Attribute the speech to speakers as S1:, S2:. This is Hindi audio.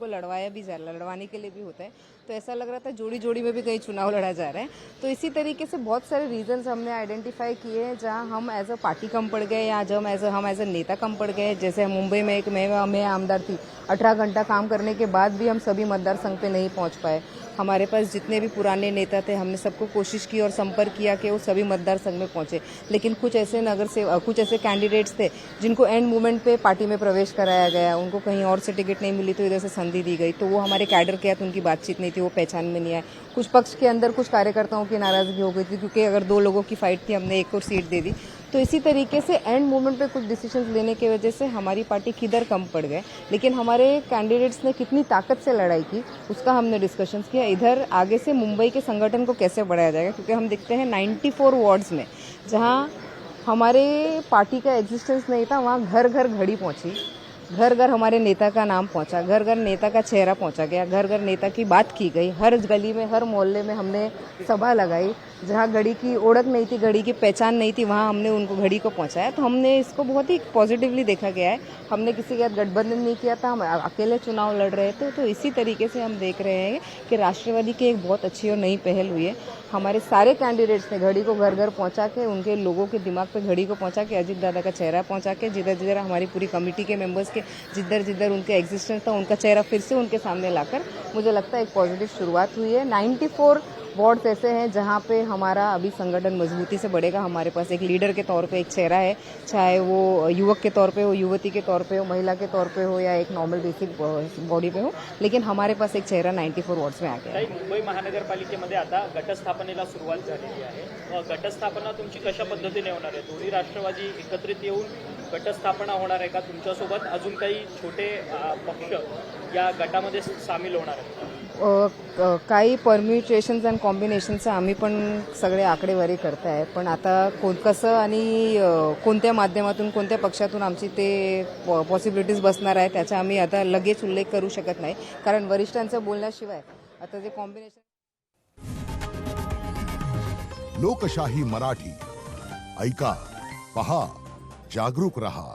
S1: को लड़वाने के लिए भी होता है। तो ऐसा लग रहा था जोड़ी जोड़ी में भी कहीं चुनाव लड़ा जा रहा है। तो इसी तरीके से बहुत सारे रीजंस हमने आइडेंटिफाई किए हैं जहां हम एज अ पार्टी कम पड़ गए या जब हम एज अ नेता कम पड़ गए। जैसे मुंबई में एक मैं आमदार थी, 18 घंटा काम करने के बाद भी हम सभी मतदार संघ पे नहीं पहुंच पाए। हमारे पास जितने भी पुराने नेता थे हमने सबको कोशिश की और संपर्क किया कि वो सभी मतदार संघ में पहुंचे, लेकिन कुछ ऐसे कैंडिडेट्स थे जिनको एंड मोमेंट पे पार्टी में प्रवेश कराया गया, उनको कहीं और से टिकट नहीं मिली तो इधर से संधि दी गई, तो वो हमारे कैडर के साथ उनकी बातचीत नहीं थी, वो पहचान में नहीं आए। कुछ पक्ष के अंदर कुछ कार्यकर्ताओं की नाराजगी हो गई थी क्योंकि अगर 2 लोगों की फाइट थी, हमने एक को सीट दे दी। तो इसी तरीके से एंड मोमेंट पे कुछ डिसीजंस लेने की वजह से हमारी पार्टी किधर कम पड़ गए, लेकिन हमारे कैंडिडेट्स ने कितनी ताकत से लड़ाई की उसका हमने डिस्कशंस किया। इधर आगे से मुंबई के संगठन को कैसे बढ़ाया जाएगा, क्योंकि हम देखते हैं 94 वार्ड्स में जहां हमारे पार्टी का एग्जिस्टेंस नहीं था, वहां घर घर घड़ी पहुंची, घर घर हमारे नेता का नाम पहुंचा, घर घर नेता का चेहरा पहुंचा गया, घर घर नेता की बात की गई। हर गली में, हर मोहल्ले में हमने सभा लगाई। जहां घड़ी की ओळख नहीं थी, घड़ी की पहचान नहीं थी, वहां हमने उनको घड़ी को पहुंचाया। तो हमने इसको बहुत ही पॉजिटिवली देखा गया है। हमने किसी के साथ गठबंधन नहीं किया था, हम अकेले चुनाव लड़ रहे थे। तो इसी तरीके से हम देख रहे हैं कि राष्ट्रवादी की एक बहुत अच्छी और नई पहल हुई है। हमारे सारे कैंडिडेट्स ने घड़ी को घर घर पहुंचा के, उनके लोगों के दिमाग पे घड़ी को पहुंचा के, अजीत दादा का चेहरा पहुंचा के, जिधर जिधर हमारी पूरी कमेटी के मेंबर्स के जिधर जिधर उनका एग्जिस्टेंस था, उनका चेहरा फिर से उनके सामने लाकर मुझे लगता है एक पॉजिटिव शुरुआत हुई है। 94 वार्ड्स ऐसे हैं जहां पे हमारा अभी संगठन मजबूती से बढ़ेगा। हमारे पास एक लीडर के तौर पे एक चेहरा है, चाहे वो युवक के तौर पे हो, युवती के तौर पे हो, महिला के तौर पे हो या एक नॉर्मल बेसिक बॉडी पे हो, लेकिन हमारे पास एक चेहरा 94 वार्ड्स में आ गया है।
S2: मुंबई महानगरपालिकेमध्ये आता घटस्थापनेला सुरुवात झालेली आहे। घटस्थापना तुमची कशा पद्धतीने होणार आहे? दोन्ही राष्ट्रवादी एकत्रित येऊन घटस्थापना होणार आहे का? तुमच्यासोबत अजून काही छोटे पक्ष या गटामध्ये सामील होणार आहेत?
S1: काही परम्युटेशन्स अँड कॉम्बिनेशनचं आम्ही पण सगळे आकडेवारी करताय, पण आता कसं आणि कोणत्या माध्यमातून, कोणत्या पक्षातून आमची ते पॉसिबिलिटीज बसणार आहे त्याचा आम्ही आता लगेच उल्लेख करू शकत नाही, कारण वरिष्ठांचं बोलण्याशिवाय आता जे कॉम्बिनेशन।
S3: लोकशाही मराठी ऐका, पहा, जागरूक रहा।